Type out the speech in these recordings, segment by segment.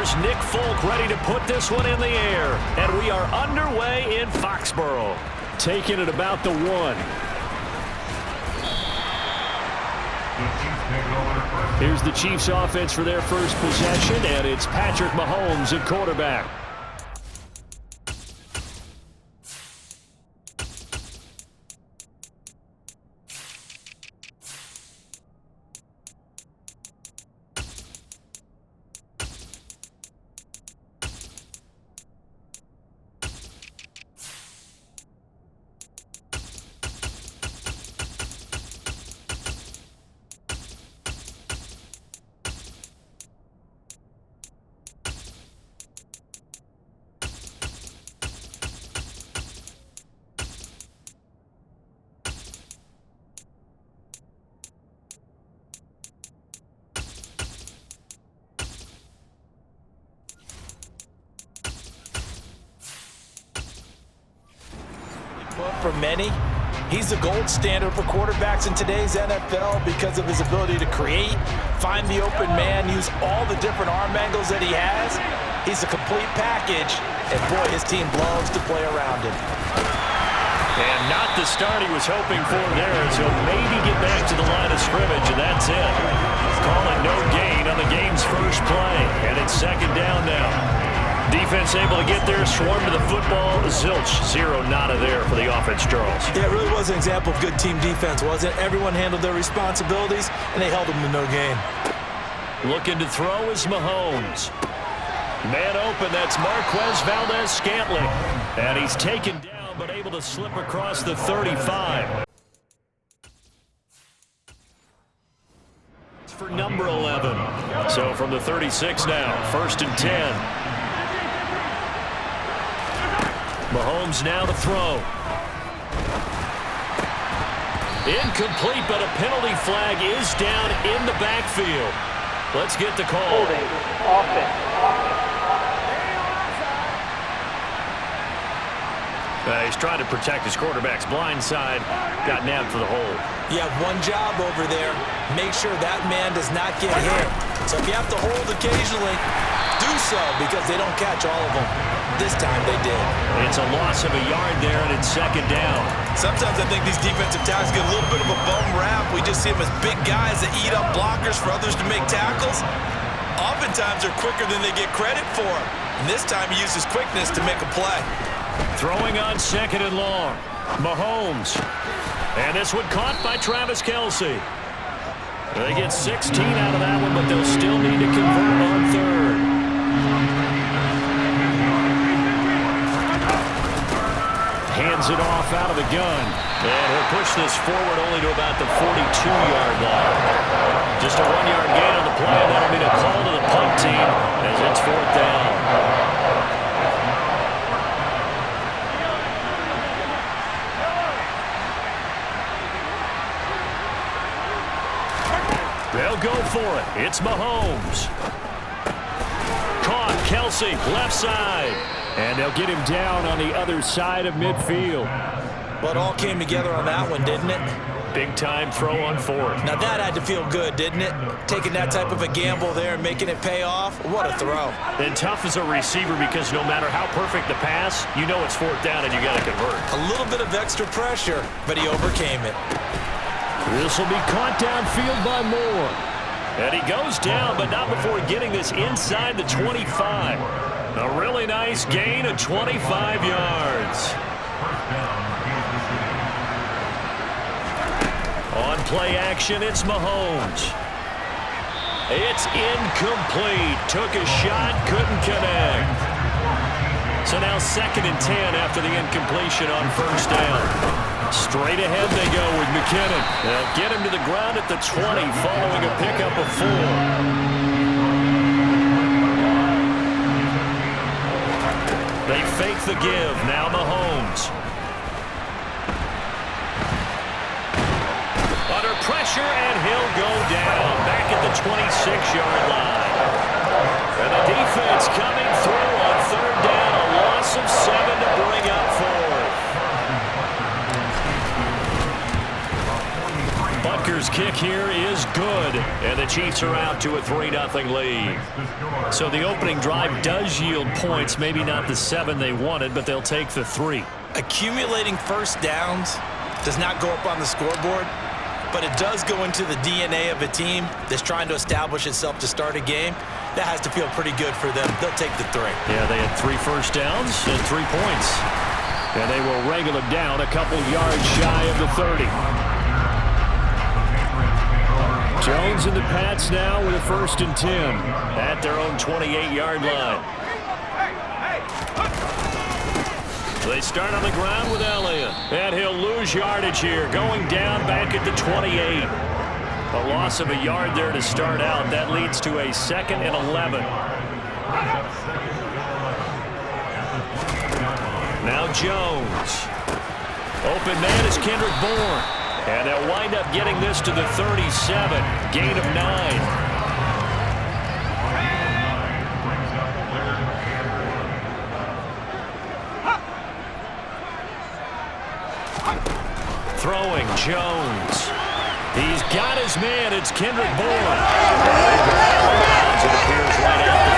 Here's Nick Folk ready to put this one in the air. And we are underway in Foxborough. Taking it about the 1. Here's the Chiefs offense for their first possession, and it's Patrick Mahomes at quarterback. For many, he's the gold standard for quarterbacks in today's NFL because of his ability to create, find the open man, use all the different arm angles that he has. He's a complete package, and boy, his team loves to play around him. And not the start he was hoping for there, as he'll maybe get back to the line of scrimmage, and that's it. Call it no gain on the game's first play, and it's second down now. Defense able to get there, swarm to the football. Zilch, 0 nada there for the offense, Charles. Yeah, it really was an example of good team defense, wasn't it? Everyone handled their responsibilities, and they held them to no gain. Looking to throw is Mahomes. Man open, that's Marquez Valdez-Scantling. And he's taken down, but able to slip across the 35. For number 11. So from the 36 now, 1st and 10. Mahomes now to throw. Incomplete, but a penalty flag is down in the backfield. Let's get the call. Holding. Offense. He's trying to protect his quarterback's blind side. Got nabbed for the hold. You have one job over there. Make sure that man does not get hit. So if you have to hold occasionally, do so, because they don't catch all of them. This time they did. It's a loss of a yard there, and it's second down. Sometimes I think these defensive tackles get a little bit of a bum rap. We just see them as big guys that eat up blockers for others to make tackles. Oftentimes they're quicker than they get credit for. And this time he used his quickness to make a play. Throwing on 2nd and long. Mahomes. And this one caught by Travis Kelce. They get 16 out of that one, but they'll still need to convert on 3rd. Hands it off out of the gun. And he'll push this forward only to about the 42-yard line. Just a 1-yard gain on the play, and that'll be a call to the punt team as it's 4th down. They'll go for it. It's Mahomes. Caught. Kelce, left side. And they'll get him down on the other side of midfield. Well, it all came together on that one, didn't it? Big-time throw on 4th. Now that had to feel good, didn't it? Taking that type of a gamble there and making it pay off. What a throw. And tough as a receiver, because no matter how perfect the pass, you know it's 4th down and you got to convert. A little bit of extra pressure, but he overcame it. This will be caught downfield by Moore. And he goes down, but not before getting this inside the 25. A really nice gain of 25 yards. On play action, it's Mahomes. It's incomplete. Took a shot, couldn't connect. So now 2nd and 10 after the incompletion on 1st down. Straight ahead they go with McKinnon. They'll get him to the ground at the 20 following a pickup of 4. They fake the give. Now Mahomes. Under pressure, and he'll go down back at the 26-yard line. And the defense coming through on 3rd down. A loss of 7 to bring up 4th. Butker's kick here is good, and the Chiefs are out to a 3-0 lead. So the opening drive does yield points, maybe not the 7 they wanted, but they'll take the 3. Accumulating first downs does not go up on the scoreboard, but it does go into the DNA of a team that's trying to establish itself to start a game. That has to feel pretty good for them. They'll take the 3. Yeah, they had 3 first downs and 3 points. And they will wrangle it down a couple yards shy of the 30. Jones and the Pats now with a 1st and 10 at their own 28-yard line. They start on the ground with Elliott. And he'll lose yardage here, going down back at the 28. A loss of a yard there to start out. That leads to a 2nd and 11. Now Jones. Open man is Kendrick Bourne. And they'll wind up getting this to the 37. Gain of 9. Throwing Jones. He's got his man. It's Kendrick Bourne. It appears right at the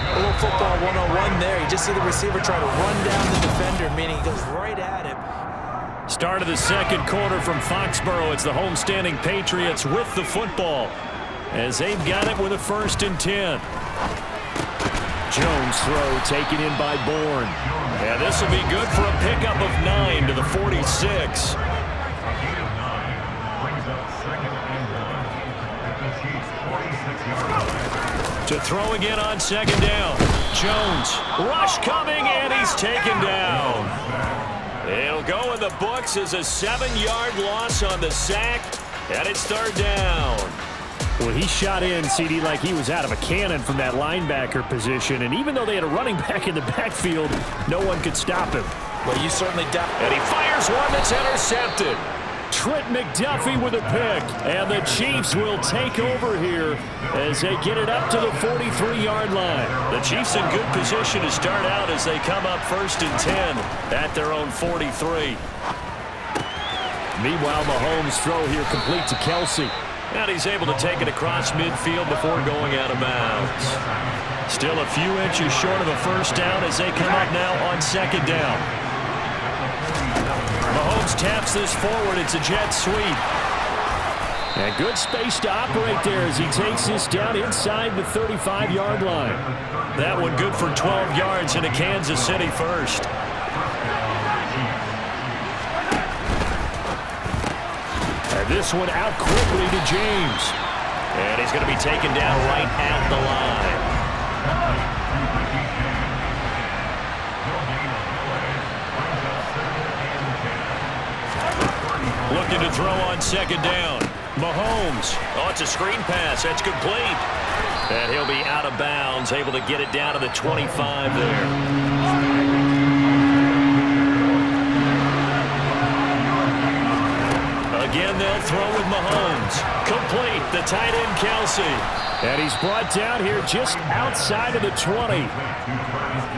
45. A little football 101 there. You just see the receiver try to run down the defender, meaning he goes right at him. Start of the 2nd quarter from Foxborough. It's the homestanding Patriots with the football as they've got it with a 1st and 10. Jones throw taken in by Bourne. And this will be good for a pickup of 9 to the 46. To throw again on 2nd down. Jones, rush coming, and he's taken down. It'll go in the books as a 7-yard loss on the sack, and it's 3rd down. Well, he shot in, CD, like he was out of a cannon from that linebacker position, and even though they had a running back in the backfield, no one could stop him. Well, you certainly doubt. And he fires one that's intercepted. Trent McDuffie with a pick, and the Chiefs will take over here as they get it up to the 43-yard line. The Chiefs in good position to start out as they come up 1st and 10 at their own 43. Meanwhile, Mahomes' throw here complete to Kelsey. And he's able to take it across midfield before going out of bounds. Still a few inches short of a 1st down as they come up now on 2nd down. Mahomes taps this forward. It's a jet sweep. And good space to operate there as he takes this down inside the 35-yard line. That one good for 12 yards into Kansas City 1st. And this one out quickly to James. And he's going to be taken down right at the line. Looking to throw on 2nd down. Mahomes. Oh, it's a screen pass. That's complete. And he'll be out of bounds, able to get it down to the 25 there. Again, they'll throw with Mahomes. Complete. The tight end, Kelsey. And he's brought down here just outside of the 20.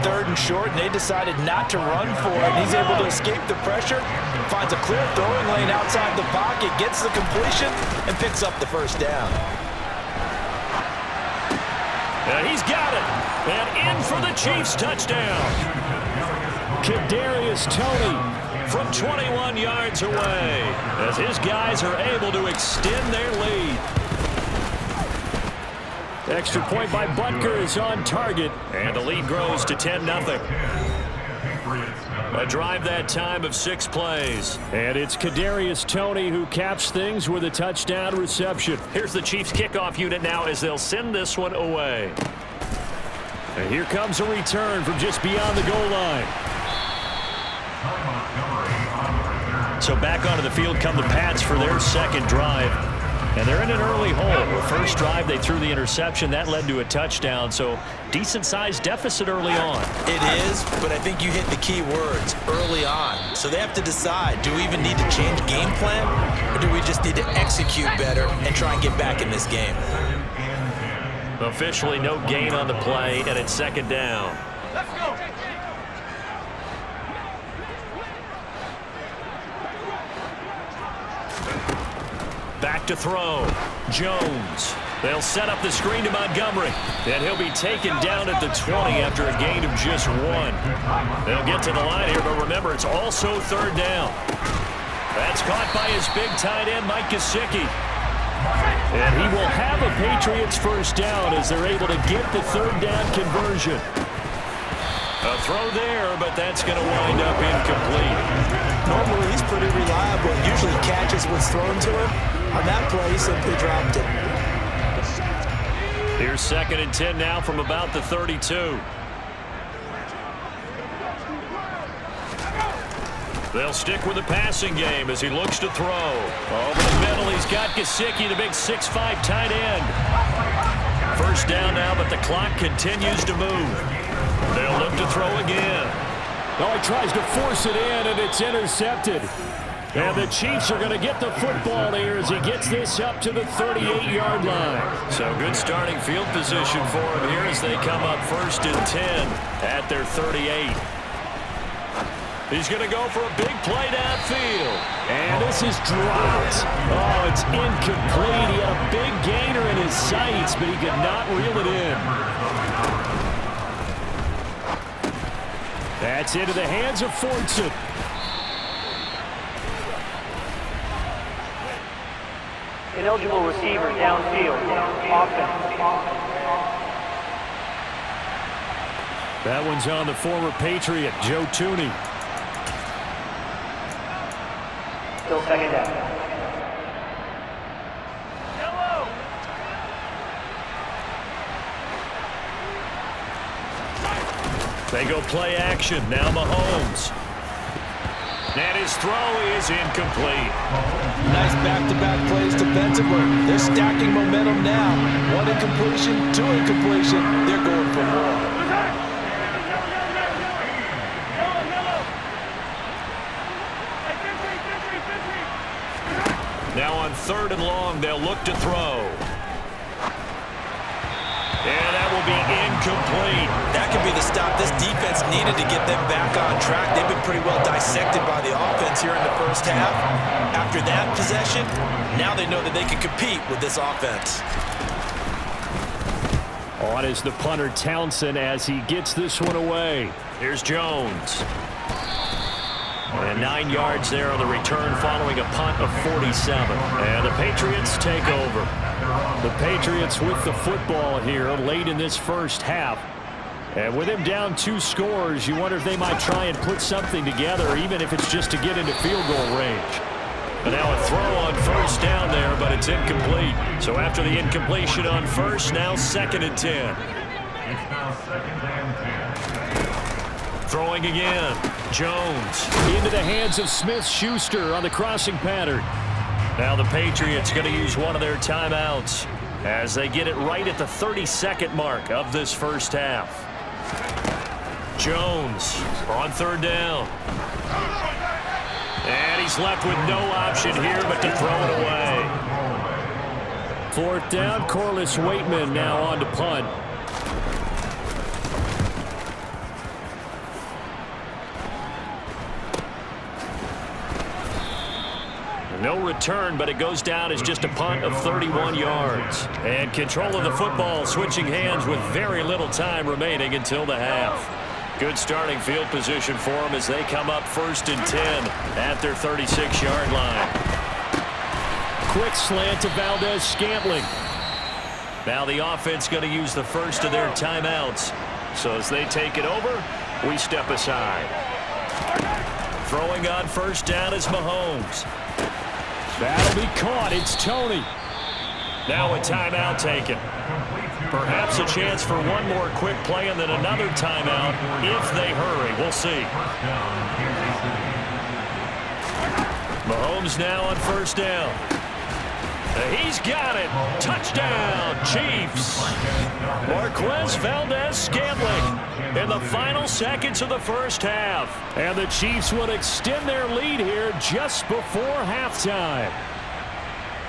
3rd and short, and they decided not to run for it. He's able to escape the pressure, finds a clear throwing lane outside the pocket, gets the completion, and picks up the 1st down. And he's got it. And in for the Chiefs touchdown. Kadarius Toney from 21 yards away as his guys are able to extend their lead. Extra point by Butker is on target, and the lead grows to 10-0. A drive that time of 6 plays. And it's Kadarius Toney who caps things with a touchdown reception. Here's the Chiefs kickoff unit now as they'll send this one away. And here comes a return from just beyond the goal line. So back onto the field come the Pats for their 2nd drive. And they're in an early hole. The first drive, they threw the interception. That led to a touchdown. So decent-sized deficit early on. It is, but I think you hit the key words, early on. So they have to decide, do we even need to change game plan? Or do we just need to execute better and try and get back in this game? Officially no gain on the play, and it's 2nd down. Let's go. Back to throw. Jones. They'll set up the screen to Montgomery. And he'll be taken down at the 20 after a gain of just 1. They'll get to the line here, but remember, it's also third down. That's caught by his big tight end, Mike Gesicki. And he will have a Patriots first down as they're able to get the third down conversion. A throw there, but that's going to wind up incomplete. Normally, he's pretty reliable. Usually catches what's thrown to him. On that play, he simply dropped it. Here's 2nd and 10 now from about the 32. They'll stick with the passing game as he looks to throw. Over the middle, he's got Gesicki, the big 6'5" tight end. First down now, but the clock continues to move. They'll look to throw again. Oh, he tries to force it in, and it's intercepted. And the Chiefs are going to get the football here as he gets this up to the 38-yard line. So good starting field position for him here as they come up 1st and 10 at their 38. He's going to go for a big play downfield. And this is dropped. Oh, it's incomplete. He had a big gainer in his sights, but he could not reel it in. That's into the hands of Fortson. Ineligible receiver downfield. Offense. That one's on the former Patriot, Joe Tooney. Still 2nd down. They go play action. Now Mahomes. And his throw is incomplete. Nice back-to-back plays defensively. They're stacking momentum now. 1 incompletion, 2 incompletion. They're going for more. Now on 3rd and long, they'll look to throw. And that will be incomplete. That could be the stop this defense needed to get them back on track. They've been pretty well dissected by the offense here in the first half. After that possession, now they know that they can compete with this offense. On is the punter Townsend as he gets this one away. Here's Jones. And 9 yards there on the return following a punt of 47. And the Patriots take over. The Patriots with the football here late in this first half. And with him down 2 scores, you wonder if they might try and put something together, even if it's just to get into field goal range. And now a throw on 1st down there, but it's incomplete. So after the incompletion on 1st, now 2nd and 10. Throwing again. Jones. Into the hands of Smith-Schuster on the crossing pattern. Now the Patriots going to use one of their timeouts as they get it right at the 32nd mark of this first half. Jones on 3rd down. And he's left with no option here but to throw it away. 4th down, Corliss Waitman now on to punt. No return, but it goes down as just a punt of 31 yards. And control of the football switching hands with very little time remaining until the half. Good starting field position for them as they come up 1st and 10 at their 36-yard line. Quick slant to Valdez-Scantling. Now the offense going to use the first of their timeouts. So as they take it over, we step aside. Throwing on 1st down is Mahomes. That'll be caught. It's Tony. Now a timeout taken. Perhaps a chance for one more quick play and then another timeout if they hurry. We'll see. Mahomes now on 1st down. He's got it. Touchdown, Chiefs. Marquez Valdez-Scantling in the final seconds of the first half. And the Chiefs will extend their lead here just before halftime.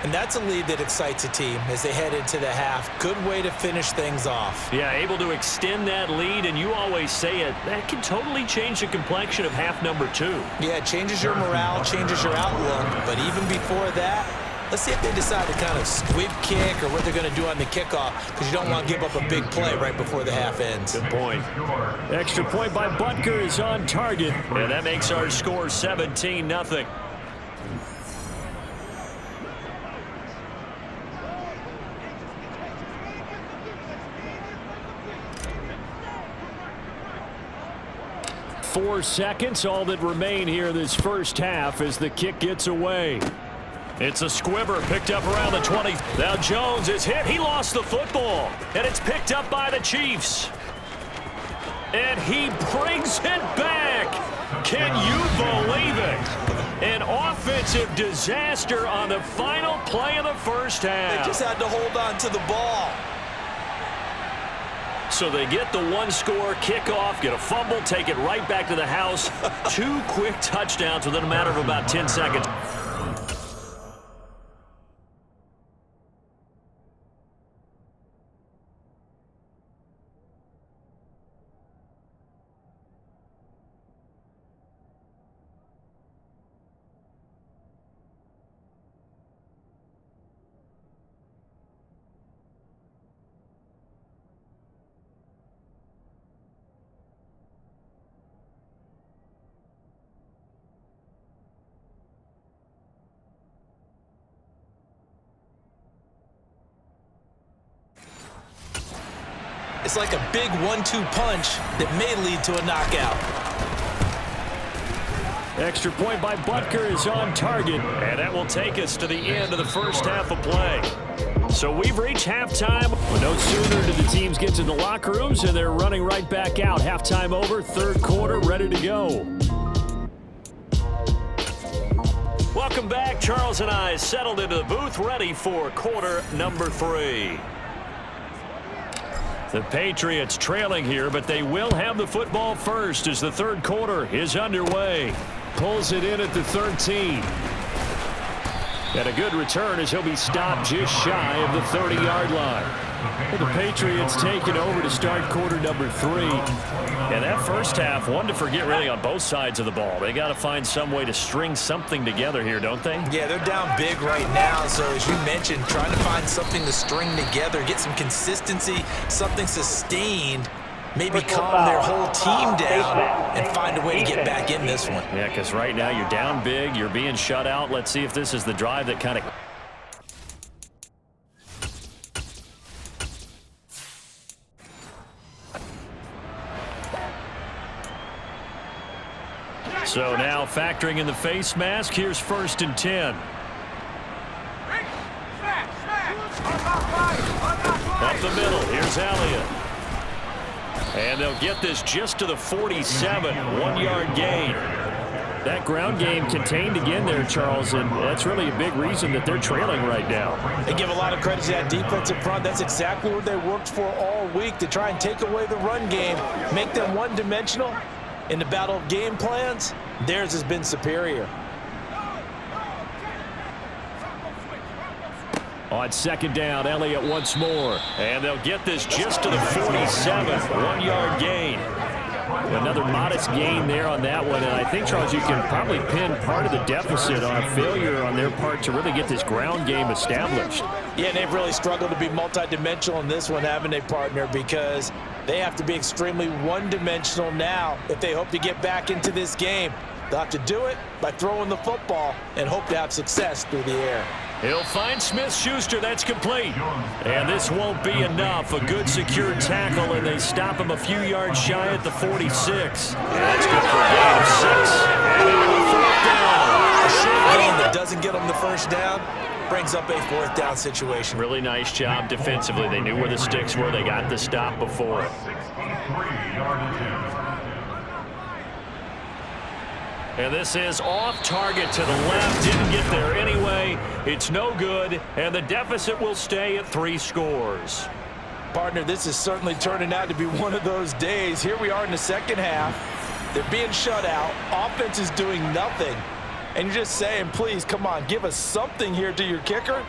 And that's a lead that excites a team as they head into the half. Good way to finish things off. Yeah, able to extend that lead, and you always say it, that can totally change the complexion of half number 2. Yeah, it changes your morale, changes your outlook, but even before that, Let's see if they decide to kind of squib kick or what they're going to do on the kickoff, because you don't want to give up a big play right before the half ends. Good point. Extra point by Butker is on target, and that makes our score 17-0. Four seconds, all that remain here this first half as the kick gets away. It's a squibber picked up around the 20. Now Jones is hit. He lost the football, and it's picked up by the Chiefs. And he brings it back. Can you believe it? An offensive disaster on the final play of the first half. They just had to hold on to the ball. So they get the one-score kickoff, get a fumble, take it right back to the house. 2 quick touchdowns within a matter of about 10 seconds. It's like a big 1-2 punch that may lead to a knockout. Extra point by Butker is on target, and that will take us to the end of the first half of play. So we've reached halftime. But no sooner do the teams get to the locker rooms, and they're running right back out. Halftime over, third quarter, ready to go. Welcome back. Charles and I settled into the booth, ready for quarter number 3. The Patriots trailing here, but they will have the football first as the third quarter is underway. Pulls it in at the 13. And a good return as he'll be stopped just shy of the 30-yard line. Well, the Patriots taking over to start quarter number 3. And that first half, one to forget really on both sides of the ball. They got to find some way to string something together here, don't they? Yeah, they're down big right now. So as you mentioned, trying to find something to string together, get some consistency, something sustained, maybe calm their whole team down and find a way to get back in this one. Yeah, because right now you're down big, you're being shut out. Let's see if this is the drive that kind of... So now factoring in the face mask, here's 1st and 10. Up the middle, here's Elliott. And they'll get this just to the 47, 1-yard gain. That ground game contained again there, Charles, and that's really a big reason that they're trailing right now. They give a lot of credit to that defensive front. That's exactly what they worked for all week, to try and take away the run game, make them one-dimensional. In the battle of game plans, theirs has been superior. On 2nd down, Elliott once more. And they'll get this just to the 47, 1-yard gain. Another modest gain there on that one, and I think, Charles, you can probably pin part of the deficit on a failure on their part to really get this ground game established. Yeah, and they've really struggled to be multidimensional in this one, haven't they, partner? Because they have to be extremely one-dimensional now if they hope to get back into this game. They'll have to do it by throwing the football and hope to have success through the air. He'll find Smith-Schuster. That's complete. And this won't be enough. A good secure tackle, and they stop him a few yards shy at the 46. And that's good for a gain of 6. And into the 4th down. A short gain that doesn't get them the first down brings up a 4th down situation. Really nice job defensively. They knew where the sticks were. They got the stop before it. And this is off target to the left. Didn't get there anyway. It's no good. And the deficit will stay at 3 scores. Partner, this is certainly turning out to be one of those days. Here we are in the second half. They're being shut out. Offense is doing nothing. And you're just saying, please, come on, give us something here to your kicker.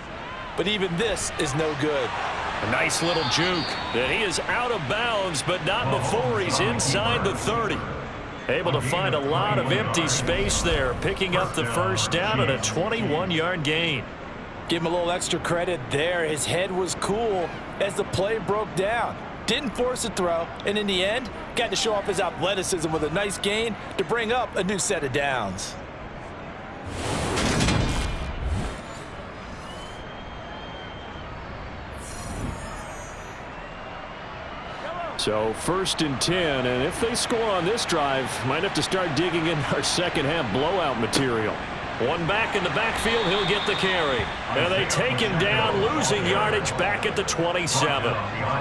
But even this is no good. A nice little juke. And he is out of bounds, but not before he's inside the 30. Able to find a lot of empty space there, picking up the first down and a 21-yard gain. Give him a little extra credit there. His head was cool as the play broke down. Didn't force a throw, and in the end, got to show off his athleticism with a nice gain to bring up a new set of downs. So 1st and 10, and if they score on this drive, might have to start digging in our second half blowout material. One back in the backfield, he'll get the carry. And they take him down, losing yardage back at the 27.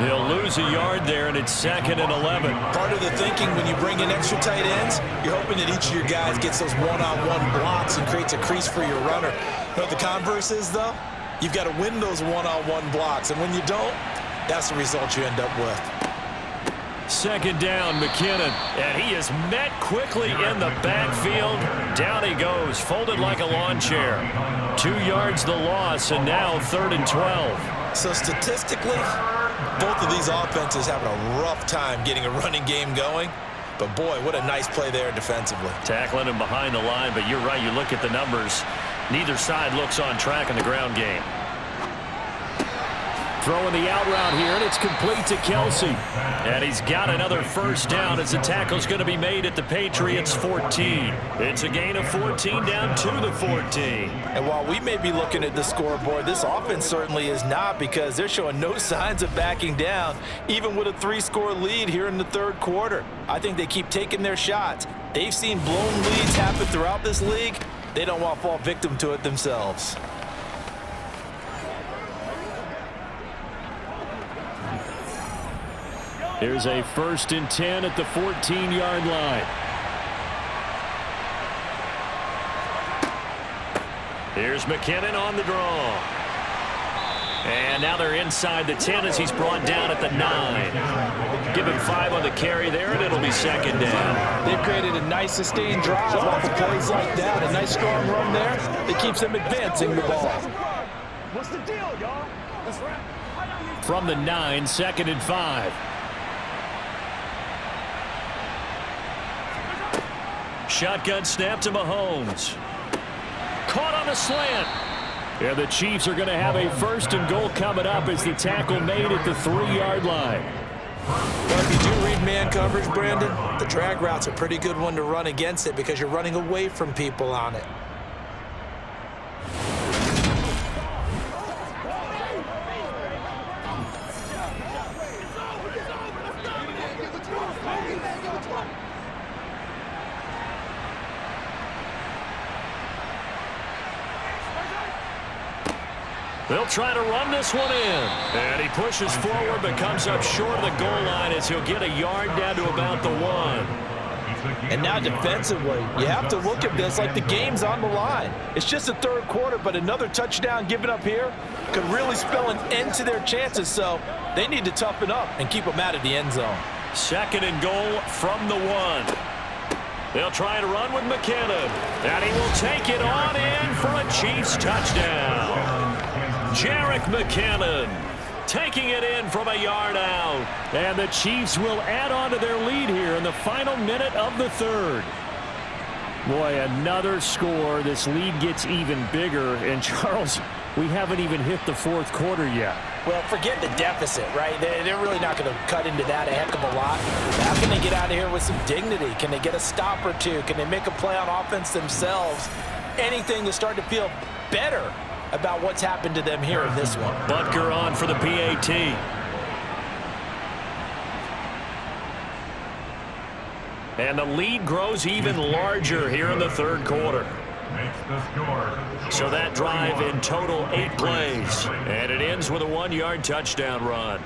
He'll lose a yard there, and it's 2nd and 11. Part of the thinking when you bring in extra tight ends, you're hoping that each of your guys gets those one-on-one blocks and creates a crease for your runner. You know what the converse is, though? You've got to win those one-on-one blocks, and when you don't, that's the result you end up with. 2nd down, McKinnon, and he is met quickly in the backfield. Down he goes, folded like a lawn chair. 2 yards the loss, and now 3rd and 12. So statistically, both of these offenses having a rough time getting a running game going. But boy, what a nice play there defensively. Tackling him behind the line, but you're right, you look at the numbers. Neither side looks on track in the ground game. Throwing the out route here, and it's complete to Kelsey. And he's got another 1st down as the tackle's going to be made at the Patriots 14. It's a gain of 14 down to the 14. And while we may be looking at the scoreboard, this offense certainly is not, because they're showing no signs of backing down, even with a 3-score lead here in the 3rd quarter. I think they keep taking their shots. They've seen blown leads happen throughout this league. They don't want to fall victim to it themselves. Here's a 1st and 10 at the 14-yard line. Here's McKinnon on the draw. And now they're inside the 10 as he's brought down at the 9. Give him 5 on the carry there, and it'll be 2nd down. They've created a nice sustained drive off of plays like that. A nice strong run there that keeps them advancing the ball. What's the deal, y'all? That's right. From the 9, 2nd and 5. Shotgun snap to Mahomes. Caught on the slant. Yeah, the Chiefs are going to have a 1st and goal coming up as the tackle made at the 3-yard line. Well, if you do read man coverage, Brandon, the drag route's a pretty good one to run against it because you're running away from people on it. They'll try to run this one in. And he pushes forward but comes up short of the goal line as he'll get a yard down to about the 1. And now defensively, you have to look at this like the game's on the line. It's just the 3rd quarter, but another touchdown given up here could really spell an end to their chances. So they need to toughen up and keep them out of the end zone. 2nd and goal from the 1. They'll try to run with McKinnon. And he will take it on in for a Chiefs touchdown. Jerick McKinnon taking it in from a yard out. And the Chiefs will add on to their lead here in the final minute of the 3rd. Boy, another score. This lead gets even bigger. And, Charles, we haven't even hit the 4th quarter yet. Well, forget the deficit, right? They're really not going to cut into that a heck of a lot. How can they get out of here with some dignity? Can they get a stop or two? Can they make a play on offense themselves? Anything to start to feel better about what's happened to them here in this one. Butker on for the PAT. And the lead grows even larger here in the 3rd quarter. So that drive in total 8 plays. And it ends with a 1-yard touchdown run.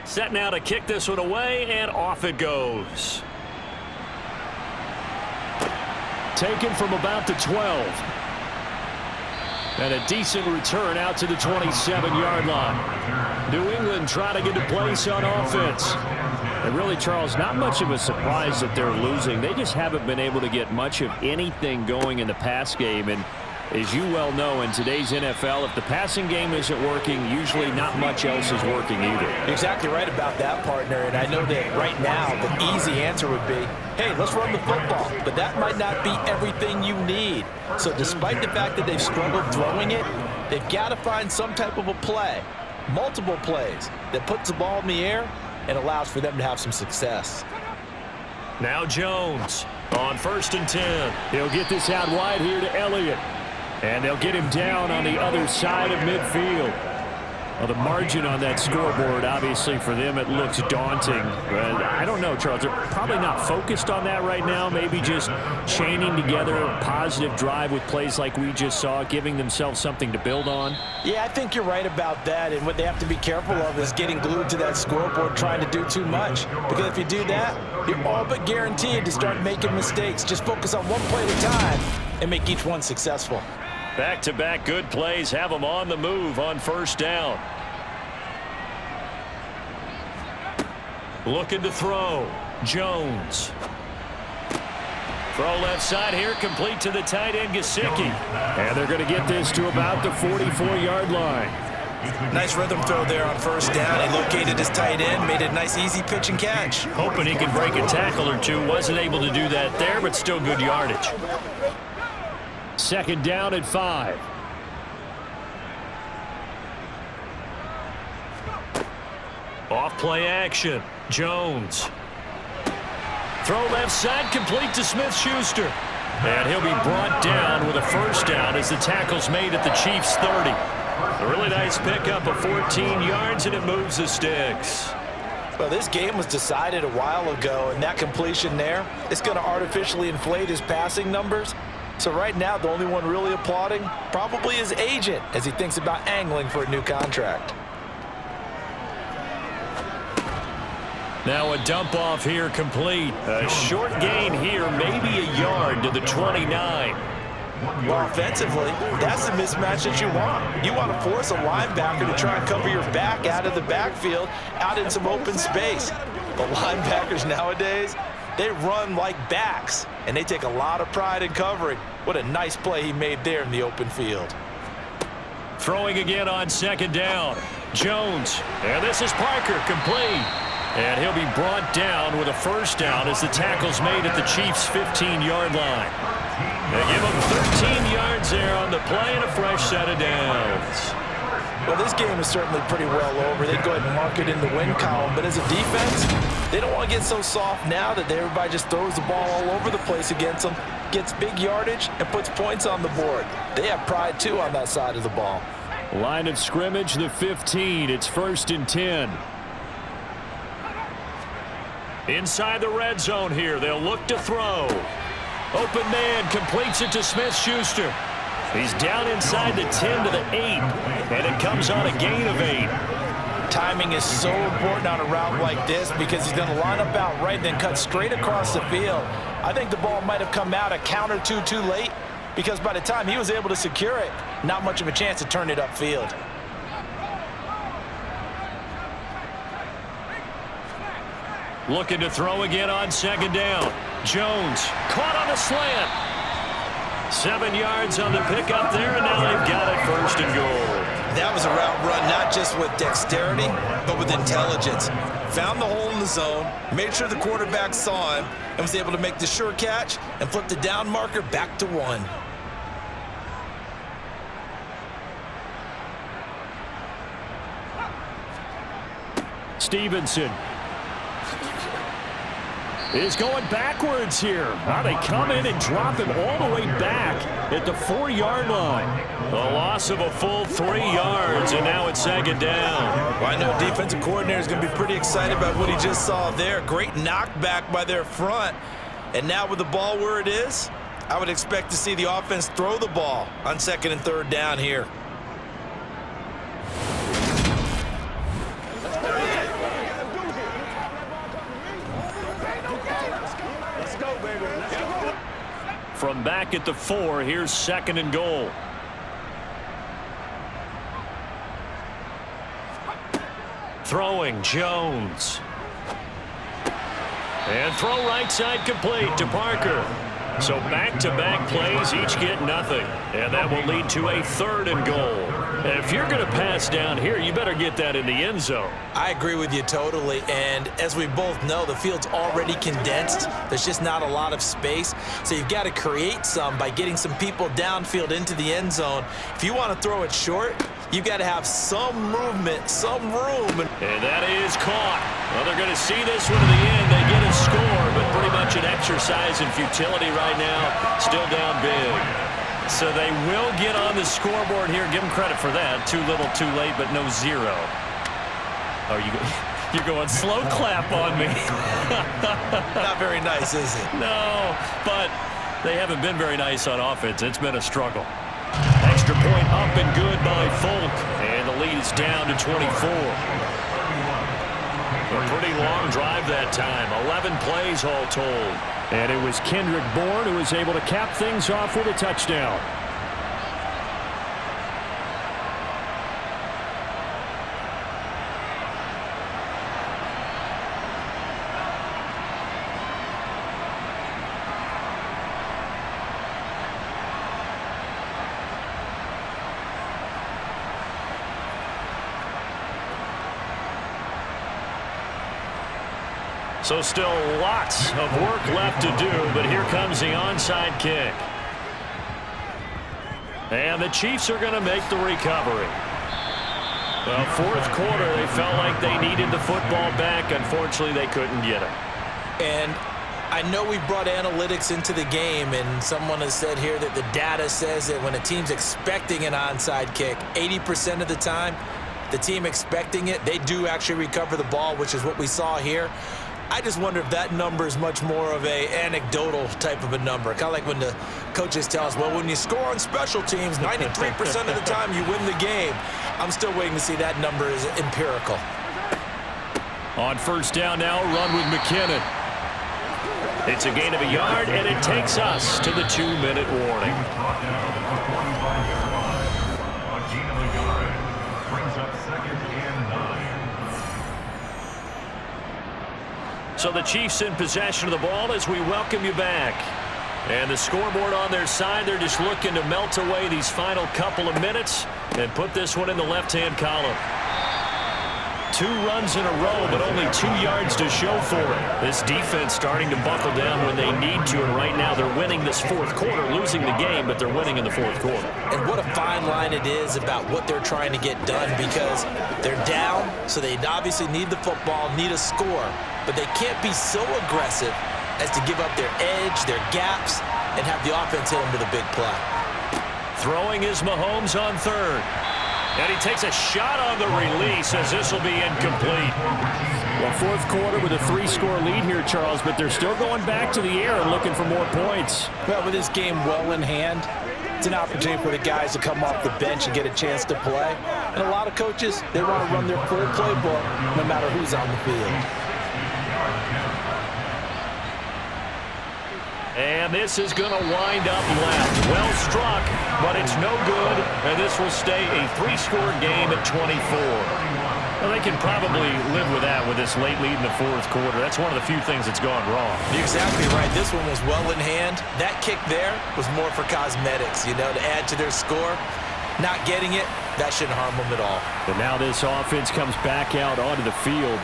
Set now to kick this one away, and off it goes. Taken from about the 12. And a decent return out to the 27-yard line. New England trying to get a place on offense. And really, Charles, not much of a surprise that they're losing. They just haven't been able to get much of anything going in the pass game. And as you well know, in today's NFL, if the passing game isn't working, usually not much else is working either. Exactly right about that, partner. And I know that right now the easy answer would be, hey, let's run the football. But that might not be everything you need. So despite the fact that they've struggled throwing it, they've got to find some type of a play, multiple plays, that puts the ball in the air and allows for them to have some success. Now Jones on 1st and 10. He'll get this out wide here to Elliott. And they'll get him down on the other side of midfield. Well, the margin on that scoreboard, obviously, for them, it looks daunting. But I don't know, Charles. They're probably not focused on that right now. Maybe just chaining together a positive drive with plays like we just saw, giving themselves something to build on. Yeah, I think you're right about that. And what they have to be careful of is getting glued to that scoreboard trying to do too much. Because if you do that, you're all but guaranteed to start making mistakes. Just focus on one play at a time and make each one successful. Back-to-back good plays have them on the move on 1st down. Looking to throw. Jones. Throw left side here, complete to the tight end, Gesicki. And they're going to get this to about the 44-yard line. Nice rhythm throw there on 1st down. He located his tight end, made a nice easy pitch and catch. Hoping he could break a tackle or two. Wasn't able to do that there, but still good yardage. 2nd down at 5. Off play action. Jones. Throw left side, complete to Smith-Schuster. And he'll be brought down with a 1st down as the tackle's made at the Chiefs' 30. A really nice pickup of 14 yards, and it moves the sticks. Well, this game was decided a while ago, and that completion there, it's going to artificially inflate his passing numbers. So right now, the only one really applauding probably his agent as he thinks about angling for a new contract. Now a dump off here complete. A short gain here, maybe a yard to the 29. Well, offensively, that's the mismatch that you want. You want to force a linebacker to try and cover your back out of the backfield, out in some open space. The linebackers nowadays, they run like backs, and they take a lot of pride in covering. What a nice play he made there in the open field. Throwing again on 2nd down. Jones. And this is Parker, complete. And he'll be brought down with a 1st down as the tackle's made at the Chiefs' 15-yard line. They give him 13 yards there on the play and a fresh set of downs. Well, this game is certainly pretty well over. They'd go ahead and mark it in the win column. But as a defense, they don't want to get so soft now that everybody just throws the ball all over the place against them, gets big yardage, and puts points on the board. They have pride, too, on that side of the ball. Line of scrimmage, the 15. It's 1st and 10. Inside the red zone here, they'll look to throw. Open man completes it to Smith-Schuster. He's down inside the 10 to the 8, and it comes on a gain of 8. Timing is so important on a route like this because he's going to line up out right, then cut straight across the field. I think the ball might have come out a count or two too late because by the time he was able to secure it, not much of a chance to turn it upfield. Looking to throw again on 2nd down. Jones caught on the slant. 7 yards on the pickup there, and now they've got it 1st and goal. That was a route run not just with dexterity, but with intelligence. Found the hole in the zone, made sure the quarterback saw him, and was able to make the sure catch and flip the down marker back to 1. Stevenson is going backwards here. Now they come in and drop him all the way back at the 4-yard line. A loss of a full 3 yards, and now it's 2nd down. Well, I know defensive coordinator is going to be pretty excited about what he just saw there. Great knockback by their front. And now with the ball where it is, I would expect to see the offense throw the ball on 2nd and 3rd down here. From back at the 4, here's 2nd and goal. Throwing, Jones. And throw right side complete to Parker. So back-to-back plays, each get nothing. And that will lead to a 3rd and goal. And if you're going to pass down here, you better get that in the end zone. I agree with you totally. And as we both know, the field's already condensed. There's just not a lot of space. So you've got to create some by getting some people downfield into the end zone. If you want to throw it short, you've got to have some movement, some room. And that is caught. Well, they're going to see this one to the end. They get a score, but pretty much an exercise in futility right now. Still down big. So they will get on the scoreboard here. Give them credit for that. Too little, too late, but no 0. Oh, you're going slow clap on me. Not very nice, is it? No, but they haven't been very nice on offense. It's been a struggle. Extra point up and good by Folk. And the lead is down to 24. A pretty long drive that time. 11 plays all told. And it was Kendrick Bourne who was able to cap things off with a touchdown. So still lots of work left to do, but here comes the onside kick. And the Chiefs are going to make the recovery. Well, 4th quarter, they felt like they needed the football back. Unfortunately, they couldn't get it. And I know we've brought analytics into the game, and someone has said here that the data says that when a team's expecting an onside kick, 80% of the time, the team expecting it, they do actually recover the ball, which is what we saw here. I just wonder if that number is much more of a anecdotal type of a number. Kind of like when the coaches tell us, well, when you score on special teams, 93% of the time you win the game. I'm still waiting to see that number is empirical. On 1st down now, run with McKinnon. It's a gain of a yard, and it takes us to the 2-minute warning. So the Chiefs in possession of the ball as we welcome you back. And the scoreboard on their side, they're just looking to melt away these final couple of minutes and put this one in the left-hand column. 2 runs in a row, but only 2 yards to show for it. This defense starting to buckle down when they need to, and right now they're winning this 4th quarter, losing the game, but they're winning in the 4th quarter. And what a fine line it is about what they're trying to get done, because they're down, so they obviously need the football, need a score, but they can't be so aggressive as to give up their edge, their gaps, and have the offense hit them with a big play. Throwing is Mahomes on 3rd. And he takes a shot on the release as this will be incomplete. Well, 4th quarter with a 3-score lead here, Charles, but they're still going back to the air and looking for more points. Well, with this game well in hand, it's an opportunity for the guys to come off the bench and get a chance to play. And a lot of coaches, they want to run their full playbook no matter who's on the field. And this is going to wind up left. Well struck, but it's no good. And this will stay a 3-score game at 24. Well, they can probably live with that with this late lead in the 4th quarter. That's one of the few things that's gone wrong. You're exactly right. This one was well in hand. That kick there was more for cosmetics, you know, to add to their score. Not getting it, that shouldn't harm them at all. And now this offense comes back out onto the field.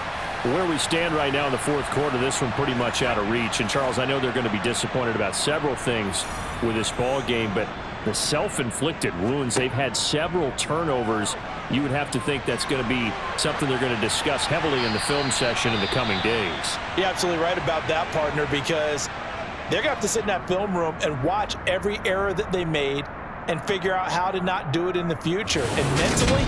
Where we stand right now in the 4th quarter, this one pretty much out of reach. And, Charles, I know they're going to be disappointed about several things with this ball game, but the self-inflicted wounds, they've had several turnovers. You would have to think that's going to be something they're going to discuss heavily in the film session in the coming days. You're absolutely right about that, partner, because they're going to have to sit in that film room and watch every error that they made and figure out how to not do it in the future. And mentally,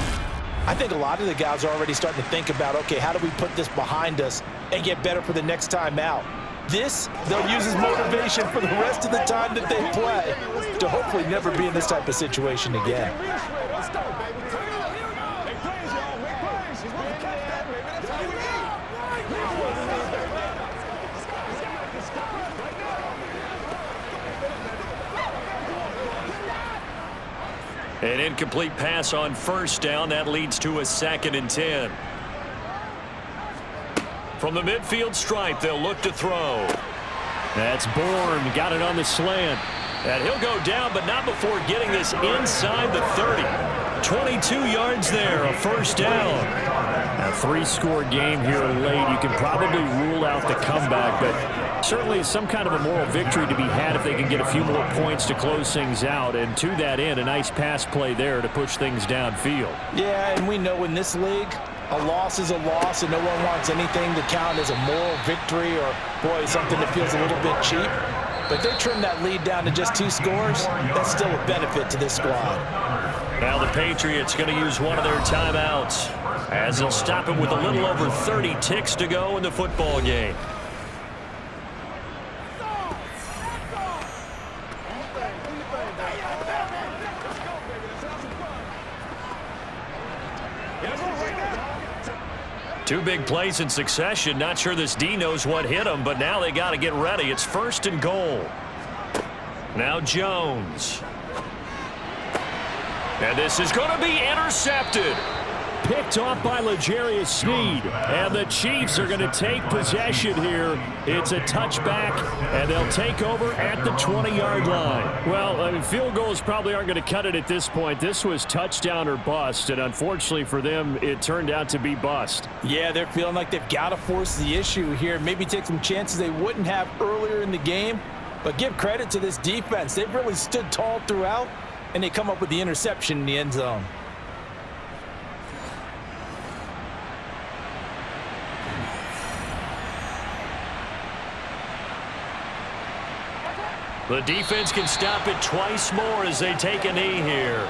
I think a lot of the guys are already starting to think about, okay, how do we put this behind us and get better for the next time out? This, they'll use as motivation for the rest of the time that they play to hopefully never be in this type of situation again. An incomplete pass on 1st down. That leads to a 2nd and 10. From the midfield stripe, they'll look to throw. That's Bourne. Got it on the slant. And he'll go down, but not before getting this inside the 30. 22 yards there, a first down. A three-score game here late. You can probably rule out the comeback, but certainly some kind of a moral victory to be had if they can get a few more points to close things out. And to that end, a nice pass play there to push things downfield. Yeah, and we know in this league, a loss is a loss, and no one wants anything to count as a moral victory or, boy, something that feels a little bit cheap. But if they trim that lead down to just 2 scores, that's still a benefit to this squad. Now the Patriots going to use one of their timeouts as they'll stop it with a little over 30 ticks to go in the football game. Two big plays in succession. Not sure this D knows what hit him, but now they got to get ready. It's 1st and goal. Now Jones. And this is going to be intercepted. Picked off by L'Jarius Sneed. And the Chiefs are going to take possession here. It's a touchback, and they'll take over at the 20-yard line. Well, I mean, field goals probably aren't going to cut it at this point. This was touchdown or bust, and unfortunately for them, it turned out to be bust. Yeah, they're feeling like they've got to force the issue here. Maybe take some chances they wouldn't have earlier in the game. But give credit to this defense. They've really stood tall throughout, and they come up with the interception in the end zone. The defense can stop it twice more as they take a knee here.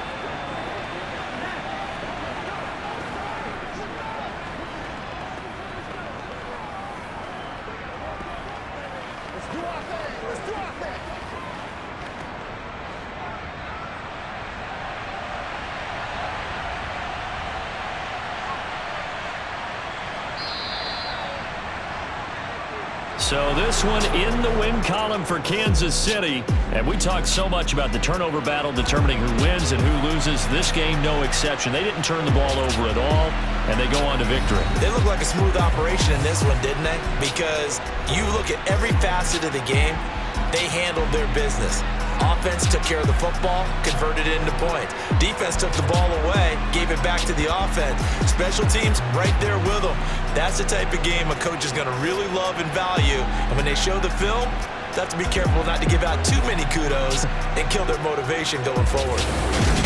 So this one in the win column for Kansas City. And we talked so much about the turnover battle determining who wins and who loses. This game, no exception. They didn't turn the ball over at all, and they go on to victory. They look like a smooth operation in this one, didn't they? Because you look at every facet of the game, they handled their business. Offense took care of the football, converted it into points. Defense took the ball away, gave it back to the offense. Special teams right there with them. That's the type of game a coach is going to really love and value. And when they show the film, they have to be careful not to give out too many kudos and kill their motivation going forward.